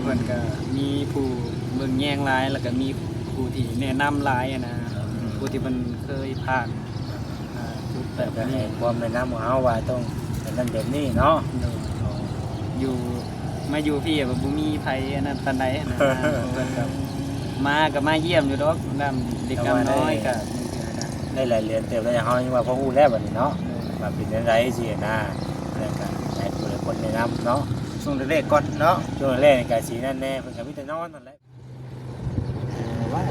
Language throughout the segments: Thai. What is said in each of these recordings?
เพิ่นก็มีผู้เบิ่งแย่งหลายแล้วก็มีผู้ที่แนะนำหลายนะผู้ที่มันเคยผ่านจุดแบบนี้ความแนะนำของเฮาว่าต้องเป็นนั่นแบบนี้เนาะอยู่มาอยู่พี่แบบบ่มีไผอันนั้นปานใดนะเพิ่นก็มาเยี่ยมอยู่ดอกนำเด็กน้ำน้อยก็ได้หลายเรียนเติบแล้วเฮายังว่าพอฮู้แล้วบัดนี้เนาะว่าเป็นจังได๋สินะแล้วก็ให้ผู้ใดคนแนะนำเนาะช่วงแรกๆก่อนเนาะช่วงแรกก็สินั่นแน่เพิ่นก็มีแต่นอนนั่นแหละว่า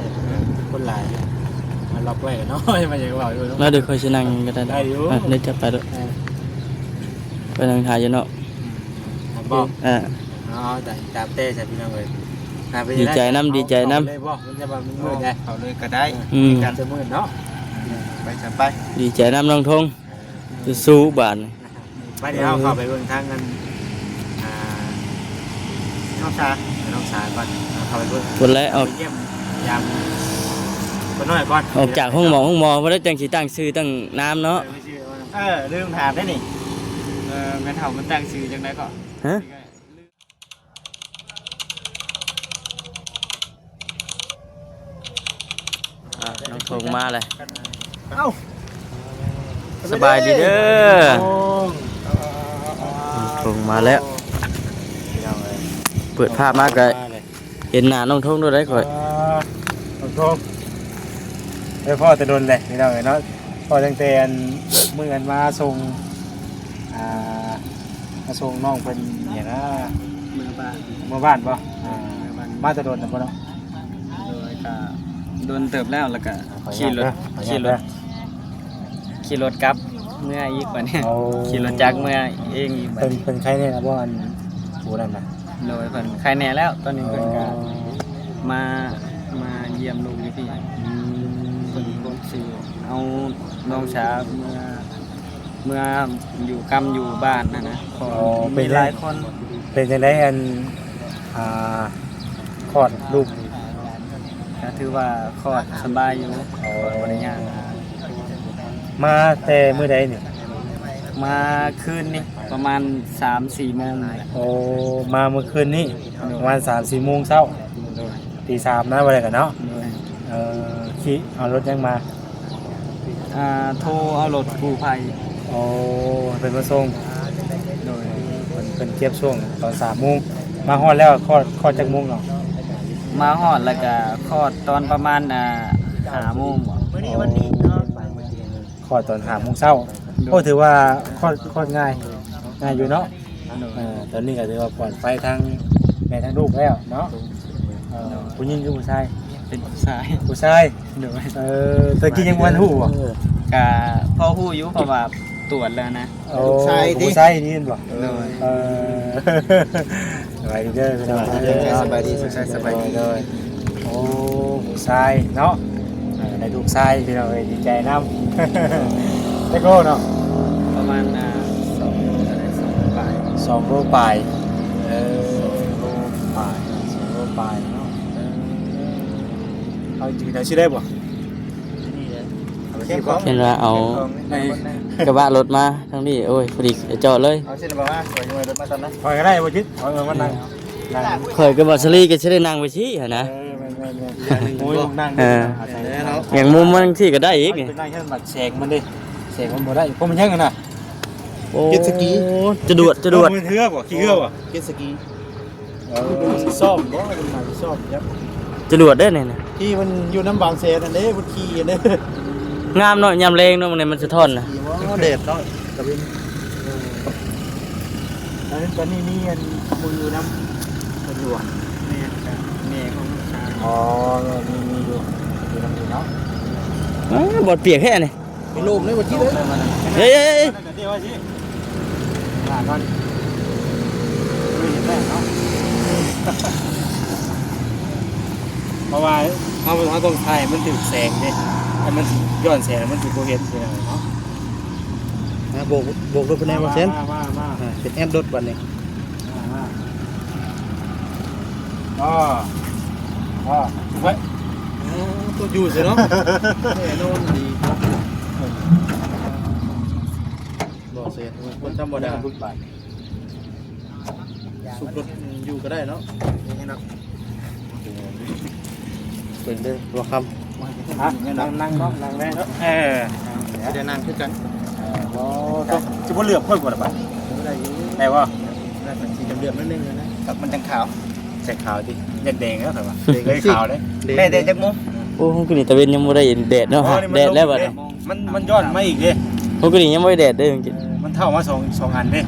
คนหลายมาล็อกไว้เนาะมาอย่างว่าอยู่เนาะแล้วเดี๋ยวค่อยสินั่งก็ได้อยู่เดี๋ยวจะไปด้วยไปนั่งถ่ายอยู่เนาะบ่อ๋อแต่ตามเต้ใช่พี่น้องเอ้ยดีใจนำเลยบ่มันจะว่ามันมืดได้เอาเลยก็ได้การจะมืดเนาะไปจัดไปดีใจนำน้องทงสู้บาดนี่ไปเดี๋ยวเข้าไปเบิ่งทางกันน้องชาก่อนเข้าไปเบิ่งคนแล้วออกเยี่ยมยามคนน้อยก่อนออกจากห้องหมอบ่ได้จังสิตั้งชื่อตั้งน้ำเนาะลืมถามได้นี่แม่นเฒ่ามันตั้งชื่อจังได๋ก็ฮะน้องทงมาเลยเอ้าสบายดีเด้อน้องทงมาแล้วเปิดภาพมากเลยเห็นหน้าน้องทงด้วยได้ก่อยน้องทงพ่อจะโดนเลยนี่เราเนาะพ่อตั้งแต่เมื่อมาส่งน้องเป็นเนี่ยนะเมื่อบ้านป่ะมาจะโดนแต่ป่ะเนาะโดนเติบแล้วก็ขี่รถกลับเมื่ออีกว่านี้ขี่รถจักรเมื่อเองอีกเป็นใครเนี่ยนะบ่อันผู้นั้นน่ะโดยเพิ่นใครแน่แล้วตอนนี้เพิ่นก็มาเยี่ยมลูกอยู่พี่เพิ่นคงสิเอาน้องสาวเมื่ออยู่กำอยู่บ้านนะขอมีหลายคนเป็นจังได๋คลอดลูกก็ถือว่าคลอดสบายอยู่บ่ได้ยากมาแต่มื้อใดนี่มาคืนนี่ประมาณ 3-4 โมงโอ้มาเมื่อคืนนี้ประมาณ 3-4 โมงเช้าตี 3นะว่าได้กันเนาะขี่เอารถยังมาโทรเอารถกู้ภัยโอ้เป็นมาส่งโดยเป็นเก็บช่วงตอน 3 โมงมาฮอดแล้วคลอดจักโมงเนาะมาฮอดแล้วก็คลอดตอนประมาณ5 โมงวันนี้เนาะคลอดตอน5 โมงเช้าโอ้ถือว่าคลอดง่ายอยู่เนาะตอนนี้ก็ถือว่าปลอดภัยทั้งแม่ทั้งลูกแล้วเนาะผู้หญิงคือผู้ชายเป็นผู้ชายเดี๋ยวตะกี้ยังวันหูอ่ะกะพ่อหู้อยู่เพราะว่าตรวจแล้วนะผู้ชายนี่บ่สบายดีเด้อสบายดีเลยโอ้ผู้ชายเนาะได้ลูกชายพี่น้องดีใจนำได้โก้เนาะประมาณ2 โลปลายโลปลาย2 โลปลายเนาะเอาจริงๆชื่อได้บ่เห็นว่าเอากระบะรถมาทั้งนี้โอ้ยพอดีจอดเลยเอาเส้นบ่มาขอยังไงรถมาตอนนั้นคอยก็ได้บ่จิตคอยมานั่งเคยก็บ่สลีก็สิได้นั่งไปซี่หั่นนะโอ้ยนั่งอย่างมุมมันที่ก็ได้อีกนี่นั่งแค่บัดแสกมันดิแสกมันบ่ได้เพราะมันยังกันน่ะเจ็ตสกีจะดวดมือเทือกบ่ขี้เทือกบ่เจ็ตสกีซ่อมบ่มันซ่อมยับจะดวดได้นี่นะที่มันอยู่น้ำบางแสนอันนี้มันขี่อันนี้งามเนาะยามแรงเนาะมันสะท้อนนะเด็ดเนาะกระบินตอนนี้มีอันมือน้ำตำรวจแม่ของลูกชายมีอยู่น้ำเนาะบอดเปียกแค่นี่เป็นลมเลยวันที่เลยเฮ้ยก่อนไม่เห็นแม่เนาะเพราะว่าเขาต้องถ่ายมันถึงแสงเนี่ยแต่มันย้อนแสงมันถึงโบเห็นใช่ไหมเนาะโบกรถเป็นแนวเส้นเป็นแอดรถวันนี้ถูกไหมตัวอยู่สิเนาะโน่นดีบ่เสียคนธรรมดาสุกรถอยู่ก็ได้เนาะ เนาะเป็นเด้อตัวค นั่งเนาะนั่งได้เนาะำจะได้นั่งคือกัน โอ้ต้องสิบ่เหลือบค่อยบ่ล่ะบัด ได้อยู่ ได้บ่ ได้เป็นสีเดือดๆนิดนึงนะ กับมันจังขาว ใส่ขาวดิแดงๆแล้วครับว่าเลยขาวเลย แม่เด็กจักมุ้ง โอ้ผมก็นี่ตะเวนยังบ่ได้เห็นแดดเนาะฮะแดดแล้วบัดนี้ มันย้อนมาอีกเด้ ผมก็นี่ยังบ่ได้แดดเด้อจริง มันเท่ามา2อันเด้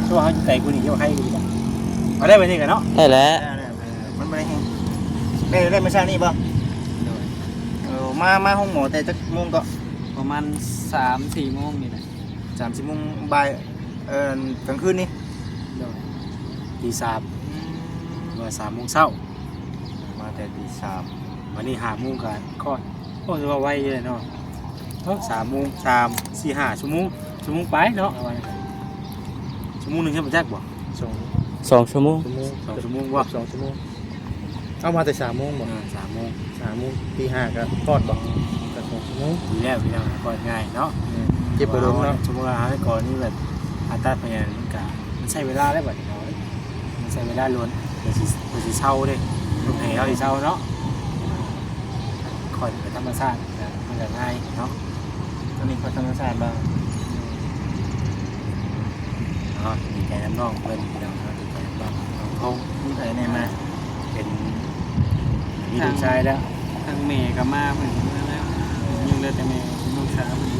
ช่วงเฮาใจกูนี่เฮาให้กูดีกว่าเอาได้ไปนี่กันเนาะ ๆได้แล้ว มันไม่ได้แห้งได้ไม่ใช่นี่ป่ะมาห้องหมอแต่จักมุ้งก็ประมาณ3-4 โมงนี่แหละ3-4 โมงบ่ายกลางคืนนี่ ตีสามเมื่อ3 โมงเช้า มาแต่ตี 3 วันนี้5 โมงกันคลอดโอ้ถือว่าไวเลยเนาะ3 โมง3 4 5 ชั่วโมงไปเนาะชั่วโมงนึงใช่บ่จักบ่ 2 ชั่วโมง 2 ชั่วโมงบ่ 2 ชั่วโมงเอามาแต่3 โมงบ่ 3 โมง 3 โมงตี 5ก็ทอดบ่ก็2 ชั่วโมง ดีแล้วพี่น้องก็ง่ายเนาะ เจ็บบ่ลงเนาะ ชั่วโมงละ5ไปก่อนนี่แบบอาตัดไปอย่างมันก็มันใช้เวลาได้บัดนี้เนาะมันใช้เวลาล้วนเดี๋ยวสิเช่าเด้ลูกให้เฮาสิเช่าเนาะคอยไปธรรมชาติมันก็ง่ายเนาะ ตอนนี้เขาธรรมชาติบ้าง เนาะดีใจน้ำน้องเพิ่นพี่น้องเนาะดีใจน้ำน้องเขา มีใครในมา เป็นมีลูกชายแล้ว ทางเมย์กับมาเพิ่นแล้วยังเหลือแต่เมย์น้องสาวเพิ่น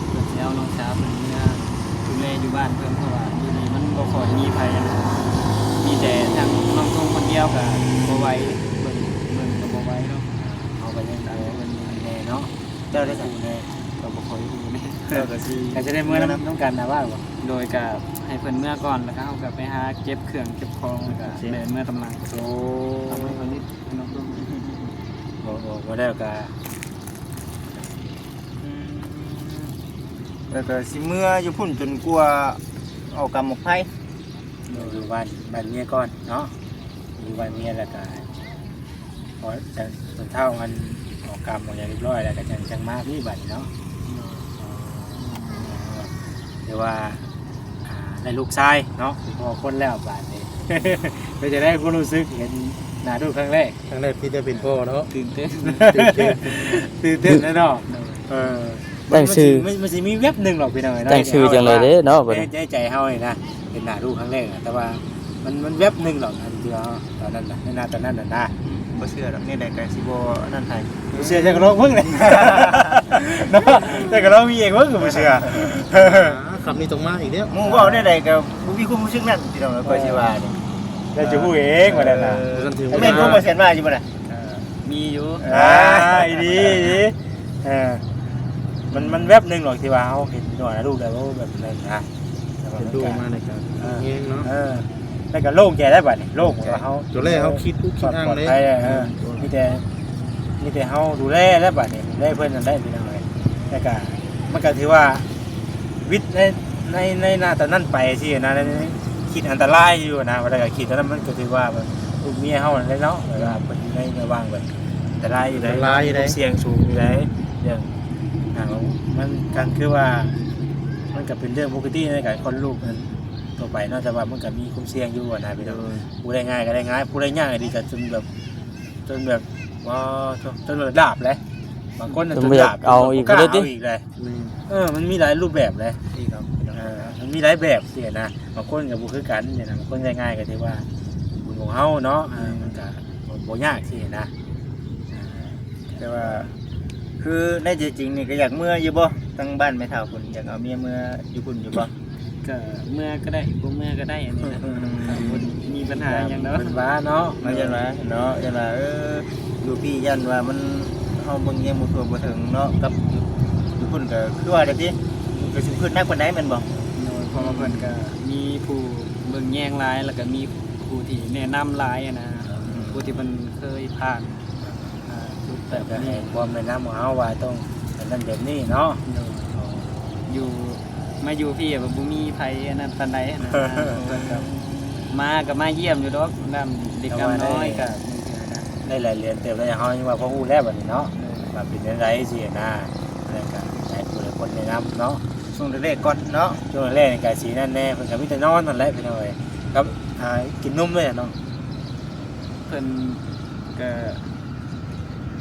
เพิ่นสิเอาน้องสาวเพิ่นเนี่ยดูแลอยู่บ้านเพิ่นเพราะว่าอยู่นี่มันบ่ค่อยมีไผนะมีแต่ทางน้องทงคนเดียวก็บ่ไหวเบิ่งก็บ่ไหวเนาะ เอาไปยังไงมันแน่เนาะ เจ้าได้ ได้ สั่ง กูแน่ก็บ่ค่อยรู้แน่ เจ้าก็สิ ก็จะได้เมื่อน้ำกันนะว่าบ่ โดยก็ให้เพิ่นเมื่อก่อนแล้วก็เฮาก็ไปหาเก็บเครื่องเก็บของแล้วก็เดินเมื่อกำลัง โอ้ ทำให้เพิ่นนิดน้องทง บ่ได้ก็ แล้วก็สิเมื่ออยู่พุ่นจนกลัวเอากรรมออกไผ อยู่บ้านเมียก่อนเนาะอยู่บ้านเมียแล้วก็พอจะจนเท่ามันออกกรรมออกอย่างเรียบร้อยแล้วก็จังมาพี่บัดเนาะเดี๋ยวว่าได้ลูกชายเนาะพอคนแล้วบาดนี้ ก็จะได้ความรู้สึกเห็นหน้าลูกครั้งแรก ครั้งแรกที่ได้เป็นพ่อเนาะ ตื่นเต้น ตื่นเต้น ตื่นเต้นแน่นอนเออ ตั้งชื่อ มันสิมีเว็บหนึ่งหรอกพี่น้อง ตั้งชื่อจังเลยเด้เนาะบัดนี้ ใจเฮาเลยนะเป็นหน้าลูกครั้งแรกอะแต่ว่ามันเว็บหนึ่งหรอกอันที่ว่าตอนนั้นน่ะในหน้าตอนนั้นน่ะนะ บ่เชื่อดอกนี่ได้ก็สิบ่นั่นไผ บ่เชื่อจังก็ลองเบิ่งเลย เนาะแต่ก็ลองมีเองเบิ่งก็บ่เชื่อ คำนี้ตรงมาอีกแล้ว หมู่เว้าได้ใดก็บ่มีความรู้สึกนั้นพี่น้องก็สิว่านี่ แล้วจะพูดเองว่านั่นน่ะ แม่นบ่เสียนว่าอยู่บ่น่ะมีอยู่ อีดีมันเว็บหนึ่งหรอกที่ว่าเฮาเห็นหน่อยนะลูกแล้วแบบนั้นนะแต่ว่า เป็น มัน ดู ก็ มาในการเงี้ยเนาะ แล้วก็โล่งใจได้บัดนี่โล่งว่าเฮา ตัวแรกเขาคิดทุกคิดอ้าง ปลอด เลย ภัยมีแต่เฮาดูแลแล้วบัดนี่ดูแลเพิ่นนั่นได้พี่น้องเอ้ยแล้วก็มันก็ถือว่าวิทย์ในหน้าตอนนั้นไปสินะคิดอันตรายอยู่นะว่าแต่ก็คิดตอนนั้นมันก็ถือว่าแบบลูกเมียเฮานั่นแหละเนาะแบบว่าเพิ่นอยู่ในระหว่างแบบอันตรายอยู่ได้เสี่ยงสูงอยู่ได้อย่างมันกันคือว่ามันก็เป็นเรื่องปกติในการคนลูกนั้นต่อไปเนาะแต่ว่ามันก็มีความเสี่ยงอยู่นะพี่น้องผู้ได้ง่ายก็ได้ง่ายผู้ได้ยากก็ดีก็จนแบบว่าจนแบบดาบเลยบางคนจนดาบอีกเลยมันมีหลายรูปแบบเลยมันมีหลายแบบที่นะบางคนกับบุคือกันเนี่ยนะบางคนง่ายๆก็ที่ว่าบุญของเฮาเนาะมันก็บ่ยากที่นะ แต่ว่าคือในใจจริงนี่ก็อยากเมื่ออยู่บ่ตั้งบ้านแม่เฒ่าพุ่นอยากเอาเมียเมื่ออยู่พุ่นอยู่บ่ก็เมื่อก็ได้บ่เมื่อก็ได้อันนี้นะบ่มีปัญหาหยังเนาะ เป็นว้าเนาะ มายันว่าเนาะยันว่าอยู่พี่ยันว่ามันเฮาเบิ่งยังบ่ทั่วบ่ถึงเนาะกับอยู่พุ่นก็คือว่าได้ติก็สิขึ้นนักปานใดแม่นบ่เพราะว่าเพิ่นก็มีผู้เบิ่งแยงหลายแล้วก็มีผู้ที่แนะนำหลายนะผู้ที่เพิ่นเคยผ่านแต่ แบบ ก็ให้ นี้ ความแนะนำของเฮาว่าต้องเป็นนั่นแบบนี้เนาะ อยู่มาอยู่พี่แบบบ่มีไผอันนั้นปานใดนะเพิ่นก็มาก็มาเยี่ยมอยู่ดอกนำเด็กน้อยก็ ได้หลายเรียนเต็มเลยเฮายังว่าพอฮู้แล้วบัดนี้เนาะว่าเป็นจังได๋สินะแล้วก็ให้ผู้ใดคนแนะนำเนาะ ช่วงแรกๆก่อนเนาะ ช่วงแรกนี่ก็สินั่นแน่เพิ่นก็มีแต่นอนนั่นแหละพี่น้อย ครับกินนมด้วยเนาะ เพิ่นก็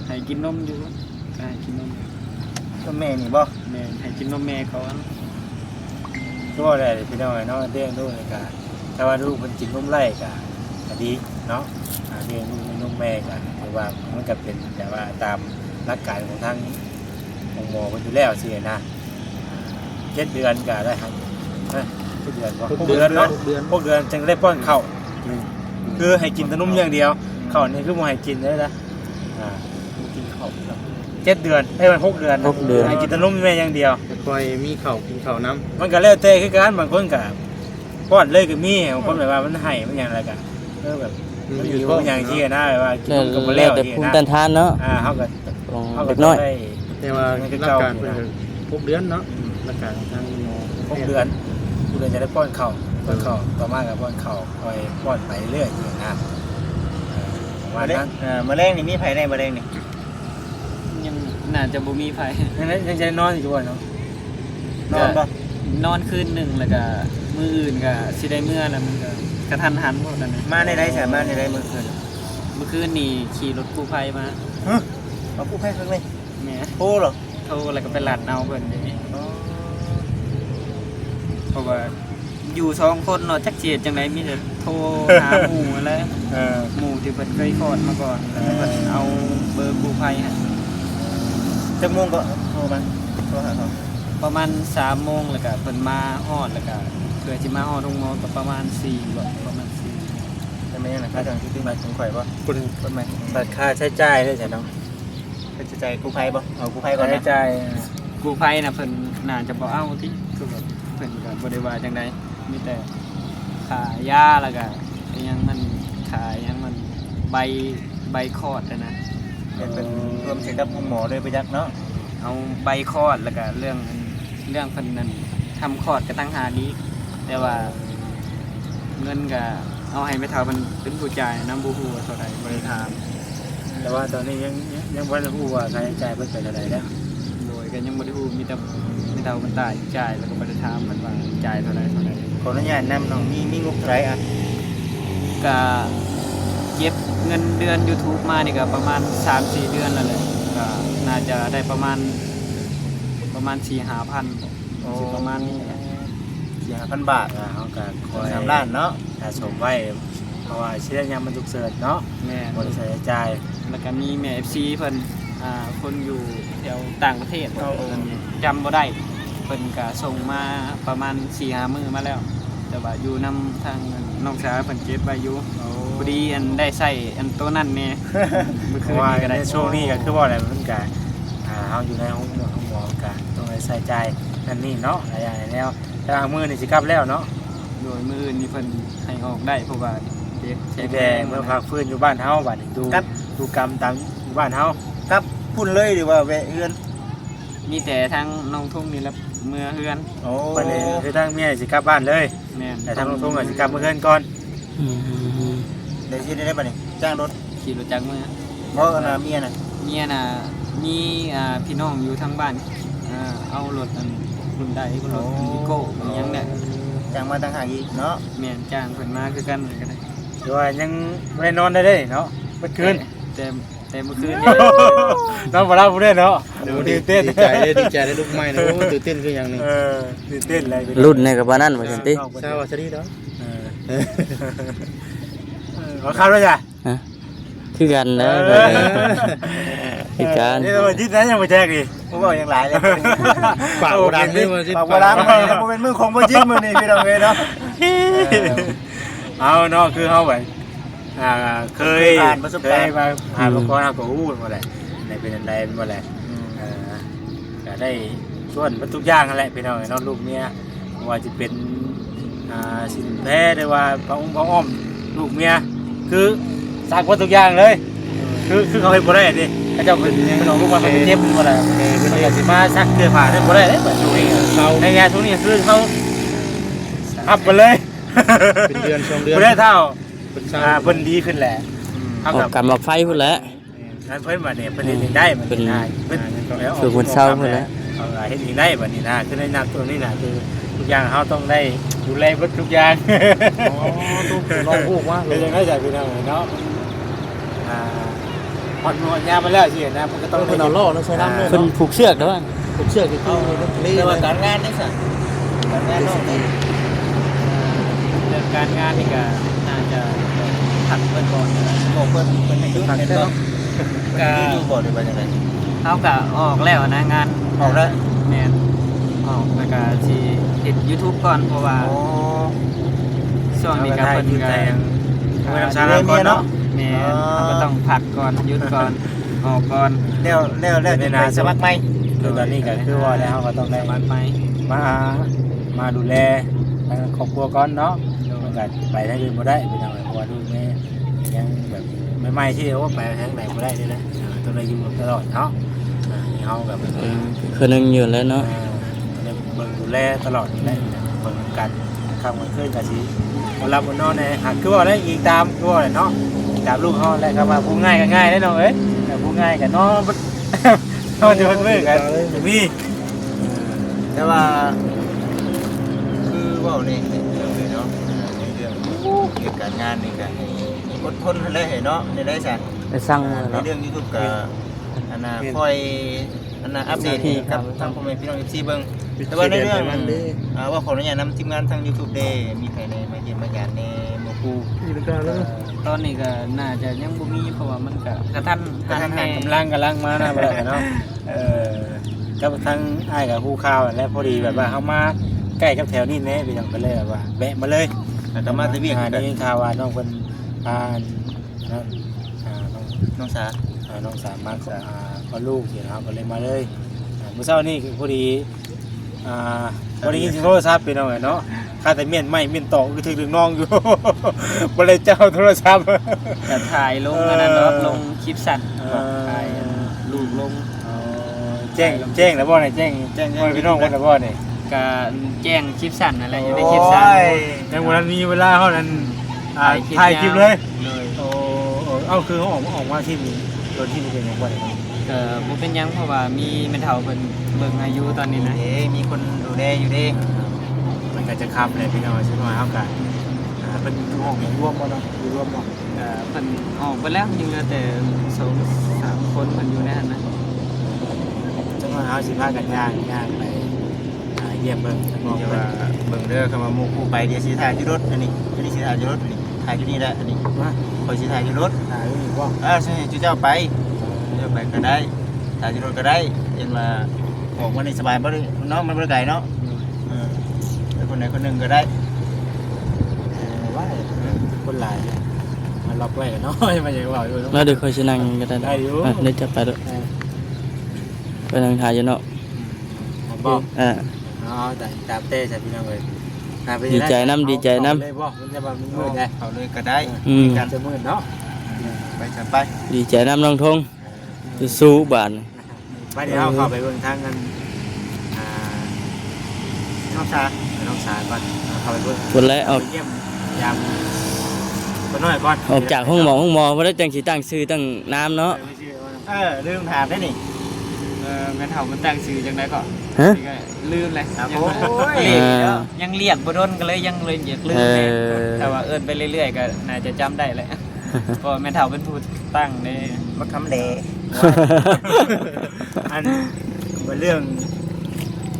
ให้กินนมอยู่ก็ให้กินนม ก็แม่นี่บ่ แม่ให้กินนมแม่เขาอัน ก็ได้พี่น้องเนาะเลี้ยงลูกนี่ก็ถ้าว่าลูกมันกินนมไร่ก็ดีเนาะเลี้ยงลูกนมแม่ก็ถือว่ามันก็เป็นแต่ว่าตามหลักการของทางหมอคนอยู่แล้วสินะ7 เดือนก็ได้ครับ7 เดือนบ่6 เดือนเนาะ6 เดือนจึงได้ป้อนข้าวคือให้กินแต่นมอย่างเดียวข้าวนี่คือบ่ให้กินเลยนะกินข้าว7 เดือนให้มัน6 เดือน 6 เดือน ให้กินแต่นมแม่อย่างเดียว คอยมีข้าวกินข้าวน้ำ มันก็แล้วแต่คือกันบางคนก็ป้อนเลยก็มีบางคนแบบว่ามันให้มันอย่างไรก็แบบมันอยู่ที่อย่างที่นะแบบว่ากิน แล้ว ก็บ่ แล้ แล้ว ว แต่ ที่ ภูมิ นะ ต้านทานเนาะ เฮาก็ ของ เฮาก็ เด็กน้อย ได้ แต่ว่าหลักการเพิ่น6 เดือนเนาะหลักการทางหมอ 6 เดือนผู้เดือนจะได้ป้อนข้าวต่อมาก็ป้อนข้าวคอยป้อนไปเรื่อยอย่างนะว่านั้น มะเร็งนี่มีไผได้มะเร็งนี่ ยังน่าจะบ่มีไผ ยังจะนอนอยู่บ่เนาะ นอนบ่ นอนคืนหนึงแล้วก็มื้ออื่นก็สิได้เมื่อแล้วมันก็กระทันหันพวกนั้นนะ มาในไดสามารถในไดมื้อคืน เมื่อคืนนี่ขี่รถกู้ภัยมา เอาผู้ไผครั้งเลย แหม่ โอ้เหรอ โทรแล้วก็ไปลัดเอาเพิ่นอย่างนี้เพราะว่าอยู่2 คนเนาะจักเจียดจังไดมีแต่โทรหาหมู่อะไรหมู่ที่เพิ่นเคยคลอดมาก่อนแล้วก็เพิ่นเอาเบอร์กู้ภัยให้ จักโมงก็โทรมาโทรหาเขา ประมาณ3 โมงแล้วก็เพิ่นมาฮอดแล้วก็เพื่อสิมาฮอดโรงหมอก็ประมาณ4บ่ประมาณ4 แต่ไม่ยังค่าทางที่มาถึงข่อยบ่คนใหม่ ตัดค่าใช้จ่ายด้วยจ้ะน้อง เป็นใจกู้ภัยบ่เอากู้ภัยก่อน ใช้ นะ จ่าย กู้ภัยน่ะเพิ่นน่าจะบ่เอาติคือแบบเพิ่นก็บ่ได้ว่าจังไดมีแต่ค่ายาแล้วก็อิหยังมันค่าอิหยังมันใบคลอดอะนะ เป็นรวมถึงกับหมอเลยไปยักเนาะ เอาใบคลอดแล้วก็เรื่องเพิ่นนั้นทำคลอดก็ตั้งหากอีกแต่ว่าเงินก็เอาให้ไปเท่ามันเป็นผู้จ่ายนำบ่ฮู้ว่าเท่าใดบ่ได้ถาม แต่ว่าตอนนี้ยังบ่ได้รู้ว่าค่าใช้จ่ายเพิ่นเป็นเท่าใดแล้ว โดยก็ยังบ่ได้ฮู้มีแต่เท่ามันตายจ่ายแล้วก็บ่ได้ถามมันว่าจ่ายเท่าใด ขออนุญาตนำน้องมีงบเท่าไหร่อ่ะ ก็เก็บเงินเดือน YouTube มานี่ก็ประมาณ 3-4 เดือนแล้วแหละก็น่าจะได้ประมาณ 4-5,000สิประมาณนี้แหละ 4,000 บาทเฮาก็คอย 3 ล้านเนาะ สะสมไว้เพราะว่าเชื่อยามมันฉุกเฉินเนาะ แม่ บ่ได้ใช้จ่าย แล้วก็มีแม่ FC เพิ่นคนอยู่แถวต่างประเทศเพิ่นจำบ่ได้เพิ่นก็ส่งมาประมาณ 4-5 มื้อมาแล้ว แต่ว่าอยู่นำทางน้องสาวเพิ่นเก็บไว้อยู่พอดีอันได้ใช้อันตัวนั้นแน่เมื่อ เพ คื ราะ น ว่า นี้ก็ ใน ได้ ช่วงนี้ก็คือว่าอะไรมันก็เฮาอยู่ในห้องหมอก็ต้องได้ใช้จ่ายนั่นนี่เนาะหลายอย่างแล้วแต่ว่ามื้อนี่สิกลับแล้วเนาะ โดยมื้ออื่นนี่เพิ่นให้ออกได้เพราะว่าเด็กใช้ แต่เมื่อพักฟื้นอยู่บ้านเฮาบัดนี้ดูกรรมตามอยู่บ้านเฮา ครับพุ่นเลยหรือว่าแวะเฮือน มีแต่ทั้งน้องทุ่งนี่แหละเมื่อเฮือน โอ้ บัดนี้คือทางเมียสิกลับบ้านเลย แม่น แต่ทางลุงทุ่งก็สิกลับมื้อเฮือนก่อน เดี๋ยวสิได้บัดนี้จ้างรถ ขี่รถจักรเมื่อ บ่น่ะเมียน่ะ เมียน่ะมีพี่น้องอยู่ทางบ้านเอารถอันรุ่นใดก็รถวิโก้อิหยังเนี่ย จ้างมาต่างหากอีกเนาะ แม่นจ้างเพิ่นมาคือกันก็ได้ คือว่ายังบ่ได้นอนได้เด้เนาะเมื่อคืน แต่เมื่อคืนนี่ นอนบ่หลับบ่ได้เนาะ ดี ตื่นเต้น ดีใจได้ลูกใหม่นะโอ้ตื่นเต้นคืออย่างหนึง ตื่นเต้นเลย รุ่นในกับบ้านนั่นว่าซั่นติ ทราบว่าสดีเนาะ ขอข้าวด้วยจ้ะ ฮะคือกันนะคือกัน นี่เราจิตนั้นยังไม่แจ้งดิ ผมบอกอย่างหลายเลย ปากโบราณนี่มัน ปากโบราณมันบ่เป็นมือของบ่จิ้มมื้อนี้พี่น้องเอ้ยเนาะ เอาเนาะคือเขาแบบเคย ผ่านประสบการณ์ มาผ่านประสบการณ์เขาก็อู้มาแหละในเป็นอะไรมาแหละก็ได้ส่วนทุกอย่างนั่นแหละพี่น้องเนาะลูกเมียว่าจะเป็นสินแพ้หรือว่าพระองค์พระอ้อมลูกเมียคือสักว่าทุกอย่างเลยคือเขาเห็นบ่ได้ดิเขาเจ้าเป็นน้องลูกมาเป็นเจ็บบ่ได้เป็นอะไรสิมาซักเสื้อผ้าได้บ่ได้เลยแบบนี้ในงานช่วงนี้คือเขาอัพไปเลย เป็นเดือน2เดือน บ่ได้เท่า เป็นเช้า เพิ่นดีขึ้นแหละ ออกกำลังไฟพุ่นแหล้ว นั้นเพิ่นมาเนี่ยเพิ่นเฮ็ดเองได้มันได้เพิ่น ฝึกวันเช้าพุ่นแหล้ว เอาเฮ็ดเองได้บัดนี้นะคือในนักตัวนี้น่ะคือ อย่างเฮาต้องได้ดูแลเบิดทุกอย่าง อ๋อต้องลองพูดว่า เป็นจังได๋จ้ะพี่น้องเนาะฮอดหนวดยามมาแล้วสินะมันก็ต้ ต้ อ อง งเพิ่นเอาล่อเนาะใช้น้ำเนาะ เพิ่นผูกเชือกแล้วว่า ผมเชื่อคือนี่ แต่ว่า นะ การงานนี่สิการงานนอกนี่เรื่องการงานนี่ก็น่าจะผัดเพิ่นก่อนบอกเพิ่นให้ยุดเห็นบ่ก็อยู่บ่ได้ว่าจังได๋เฮาก็ออกแล้วนะงานออกแล้วแม่นออกแล้วก็สิติด YouTube ก่อนเพราะว่าช่วงนี้ก็เพิ่นก็ เมื่อสารก่อนเนาะ แม่เราก็ต้องพักก่อนหยุดก่อนออกก่อน แล้วจะไปสมัครไหม คือตอนนี้ก็คือว่าแล้วก็ต้องได้ สมัครไหม มาดูแลทางครอบครัวก่อนเนาะมันก็ไปทางอื่นบ่ได้พี่น้องเพราะว่าลูกแม่ยังแบบใหม่ๆที่ว่าไปทางไหนบ่ได้เลยนะต้องได้อยู่ตลอดเนาะเฮาแบบ คือนึงอยู่แล้วเนาะ เบิ่งดูแลตลอดอยู่แล้วเบิ่งกันข้ามกันขึ้นก็สิบ่รับบ่นอนแน่หากคือว่าได้อีกตามคือว่าเนาะตามลูกเฮาแหละครับว่าผู้ง่ายก็ง่ายได้น้องเอ้ยแต่ผู้ง่ายก็นอน นอนอยู่บนมือกันมี แต่ว่าคือว่าในเรื่องเลยเนาะในเรื่องเกี่ยวกับงานนี่ก็อดทนเลยเนาะในได้จ้ะ ไปสร้าง ใน เนาะ เรื่อง YouTube ก็อันน่ะคอยอันน่ะอัปเดตกับทางพ่อแม่พี่น้อง FC เบิ่งแต่ว่าในเรื่องว่าขออนุญาตนำทีมงานทาง YouTube เด้มีใครในมาเยี่ยมมาหยาดในหมู่คู่ ตอนนี้ก็น่าจะยังบ่มีเพราะว่ามันก็กระทันแห่ กำลังมานะบ่ได้เนาะกับทั้งอ้ายกับผู้ข่าวและพอดีแบบว่าเฮามาใกล้กับแถวนี้แน่ไปยังไปเลยแบบว่าแวะมาเลย แล้วก็มาแตะเวียกกัน นี่ข่าวว่าน้องเพิ่นพาน้อง น้องสา น้องสามมาขอลูกสินะครับก็เลยมาเลยเมื่อเช้านี่พอดีพอดียินเสียงโทรศัพท์ไปหน่อยเนาะข้าแต่เมียนไม่เมียนตอกคือถึงน้องอยู่ บ่ได้เจ้าโทรศัพท์ จะถ่ายลงอันนั้นเนาะลงคลิปสั้นถ่ายรูปลง แจ้งแล้วบ่เนี่ยแจ้งพี่น้องบ่ได้บ่เนี่ย ก็แจ้งคลิปสั้นนั่นแหละอยู่ในคลิปสั้น ยังวันนั้นมีเวลาเท่านั้นถ่ายคลิปเลยโอ้เอาคือเขาออกมาที่มีโดนที่มีเป็นยังไงบ่เนี่ย บ่เป็นหยังเพราะว่ามีแม่เฒ่าเพิ่นเบิ่งอายุตอนนี้นะ มีคนดูแลอยู่ดิ มันก็จะคับเลยพี่น้องใช่ไหมครับกันเป็นห้องรวมบ่เนาะรวมบ่ เพิ่นออกไปแล้วยังเหลือแต่2-3คนมันอยู่ในนั้นนะ จังหวะเอาสิพากันย่างไปเยี่ยมเบิ่งทั้งหมด เดี๋ยว ว่า ว่าเบิ่งเด้อคำว่าหมู่คู่ไปเดี๋ยวสิถ่ายอยู่รถอันนี้สิถ่ายอยู่รถอันนี้ถ่ายอยู่นี่แหละอันนี้คอยสิถ่ายอยู่รถ ถ่ายอีกบ่ ใช่จุเจ้าไปก็ได้ถ่ายอยู่รถก็ได้เห็นว่าออกมาในสบายบ่ได้เนาะมันบ่ได้ไกลเนาะแต่คนไหนคนหนึงก็ได้ ว่าคนหลายมันล็อกไว้เนาะมันยังว่าอยู่ แล้วเดี๋ยวค่อยสินั่งก็ได้เดี๋ยวจะไปด้วยไปนั่งถ่ายอยู่เนาะ บ่ อ่า แต่ตามเต้ใช่พี่น้องเอ้ย ดีใจนำ เลยบ่มันจะว่ามันมืดได้ เอาเลยก็ได้ การจะมืดเนาะ ไปจัดไป ดีใจนำน้องทงสู้บาน ไปเดี๋ยวเราเข้าไปเบิ่งทางกันน้องชา น้องสารก่อนเข้าไปเบิ่ง คนแรกออก เยี่ยมยามคนน้อยก่อน ออกจากห้องหมอบ่ได้จังสิตั้งชื่อตั้งน้ำเนาะ ลืมถามได้นี่ แม่เฒ่ามันตั้งชื่อจังได๋ก็ ฮะ ลืมเลย โอ้ย ยังเรียกบ่โดนก็เลยยังเลยอยากลืมแน่แต่ว่าเอิ้นไปเรื่อยๆก็น่าจะจำได้แหละเพราะแม่เฒ่าเป็นผู้ตั้งเด้ มาคำเด อันเป็นเรื่อง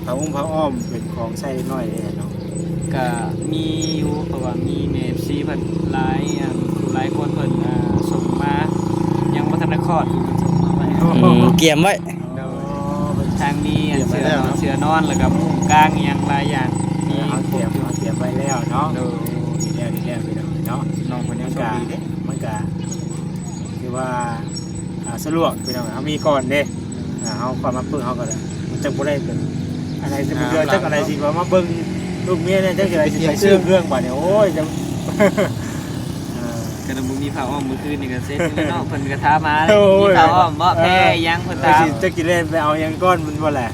พระอุ้มพระอ้อมเป็นของใช้น้อยเลยเนาะ ก็มีอยู่เพราะว่ามีเมฟซีเพิ่นหลายหลายคนเพิ่นส่งมายังบ่ทันได้คลอดอยู่เพิ่นส่งมาไว้ เกียมไว้ ทางมีเสือนอนแล้วก็มุ้งกลางอีหยังหลายอย่างมี เขาเตรียมไว้แล้วเนาะดีแล้วไปเนาะน้องคนนี้ก็มันก็คือว่าสะดวกไปเนาะเขามีก่อนเด้เขาความมาเพิ่งเขาก็ได้มันจะบ่ได้เป็นอะไรจะเกิดจักอะไรสิว่ามาเบิ่งลูกเมียเนี่ยจักอะไรสิไปซื้อเรื่องบ่เนี่ยโอ้ยจะ ก็นำบ่มีผ้าอ้อมมื้อคืนนี่ก็เซ็ตอยู่เนาะเพิ่นก็ถามมามีผ้าอ้อมบ่แพ้หยังเพิ่นถาม จะกินเล่นไปเอายังก้อนมันบ่แหละ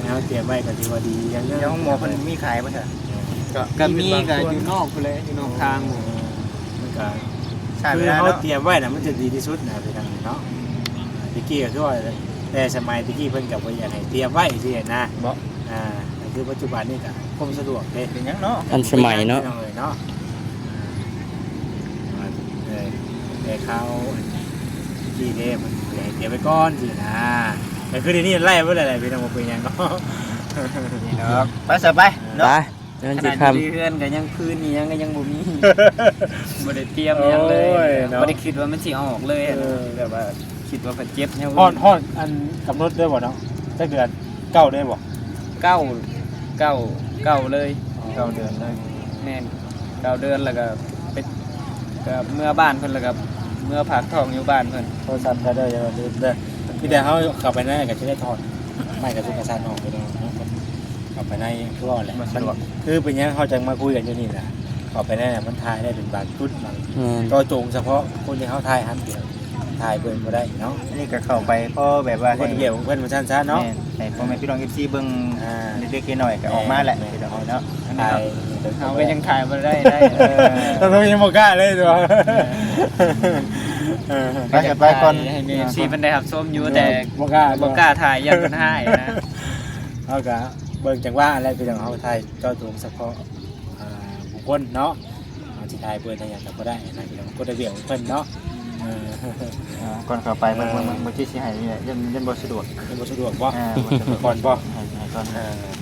เขาเตรียมไว้ก็ถือว่าดีอย่างนึง เดี๋ยวห้องหมอคนมีขายป่ะจ๊ะ ก็มีก็อยู่นอกพุ่นเลยอยู่นอกทางหมู่ มันก็ ใช่ คื ไม่ อ ได้ เขา เนาะ เตรียมไว้น่ะมันจะดีที่สุดนะไปทางนี้เนาะตะกี้ก็คือว่าแต่สมัยตะกี้เพิ่นก็บ่อยากให้เตรียมไว้สินะ บ่ ตะ คือปัจจุบันนี่ก็ความสะดวกเด้ เป็นหยังเนาะ อันสมัยเนาะ เนาะเขาจีเด้มันเดี๋ยวไปก้อนสินะแต่คือเดี๋ยวนี้ไล่ไปอะไรไปทำมาเป็นยังเนาะ นี่เนาะไปสบาย ไป เนาะ เดิน ข สิ นาด ค อยู่เพื่อนก็ยังพื้นนี่ยังก็ยังบ่มีบ่ได้เตรียมหยังเลยบ่ได้คิดว่ามันสิออกเลยอะแบบว่าคิดว่าเพิ่นเจ็บเนี่ย ฮอดอันกำหนดได้บ่เนาะถ้าเกิดเก้าได้บ่ เก้าเลย เก้าเดือนเลย แม่น9 เดือนแล้วก็ไปก็เมื่อบ้านเพิ่นแล้วก็เมื่อผักทองอยู่บ้านเพิ่น โทรศัพท์ได้เด้ออย่าลืมเด้อพี่แต่เขาเข้าไปในก็จะได้ถอดไม่กับทุกกระสันออกไปเนาะเข้าไปในคือว่าแหละมันคือเป็นยังเขาจะมาคุยกันอยู่นี่นะเข้าไปในมันถ่ายได้เป็นบางจุดบาง ำ ก็จงเฉพาะคนที่เขาถ่ายหันเดียวถ่ายเบิ่งบ่ได้เนาะ อันนี้ก็เข้าไปเพราะแบบว่า คนเดียวเพิ่นบ่ชันๆเนาะ แม่ให้พ่อแม่พี่น้อง FC เบิ่งเด็กๆน้อยๆก็ออกมาแหละพี่น้องเนาะ ถ่าย เอาก็ยังถ่ายบ่ได้ได้ ต้องยังบ่กล้าเลยตัว ไปกันไปก่อน ให้มีซีเพิ่นได้รับชมอยู่แต่ บ่กล้า บ่กล้าถ่ายยันเพิ่นให้นะ เอาก็เบิ่งจังว่าอะไรเป็นของเขาถ่ายเจ้าตัวเฉพาะบุคคลเนาะเอาสิถ่ายเบิ่งได้หยังก็บ่ได้นะพี่น้องก็ได้เบี้ยของเพิ่นเนาะ ก่อนเข้าไปเมื่อกี้สิให้นี่แหละยันบ่สะดวก เป็นบ่สะดวกบ่ ก่อนบ่ ให้ก่อน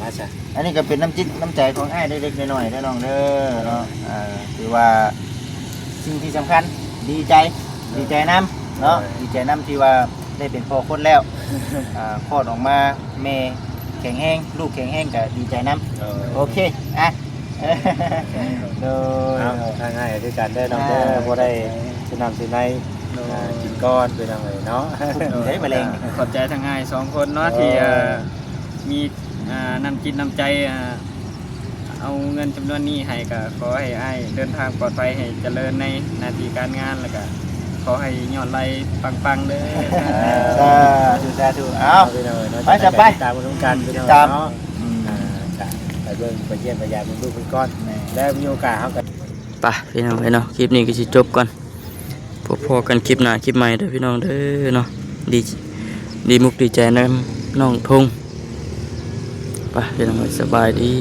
มาจ้ะ อันนี้ก็เป็นน้ำจิตน้ำใจของอ้ายเล็กๆน้อยๆเด้อน้องเด้อเนาะถือว่าสิ่งที่สำคัญดีใจนํเนาะดีใจนํที่ว่าได้เป็นพ่อคนแล้วคลอดออกมาแม่แข็งแรงลูกแข็งแรงก็ดีใจนํโอเคอ่ะโดย ทางง่ายด้วยกันได้น้องเด้อบ่ได้สินำสิในกินก้อนเป็นจังไดเนาะ ใช้แมลง ขอบใจทั้งง่าย2คนเนาะที่มีน้ำจิตน้ำใจเอาเงินจำนวนนี้ให้ก็ขอให้อ้ายเดินทางปลอดภัยให้เจริญในหน้าที่การงานแล้วก็ขอให้ยอดไล่ปังๆเด้อ สาธุเอา ไปจะไป ตามมาลุ้นกันพี่น้อง ตาม เนาะไปเบิ่งไปเยี่ยมไปยามลูกเป็นก้อนแล้วมีโอกาสเฮาก็ ไปพี่น้องไปเนาะคลิปนี้ก็สิจบก่อนพอๆกันคลิปหน้าคลิปใหม่เด้อพี่น้องเด้อเนาะดีมุกดีใจนะน้องทงไปพี่น้องสบายดี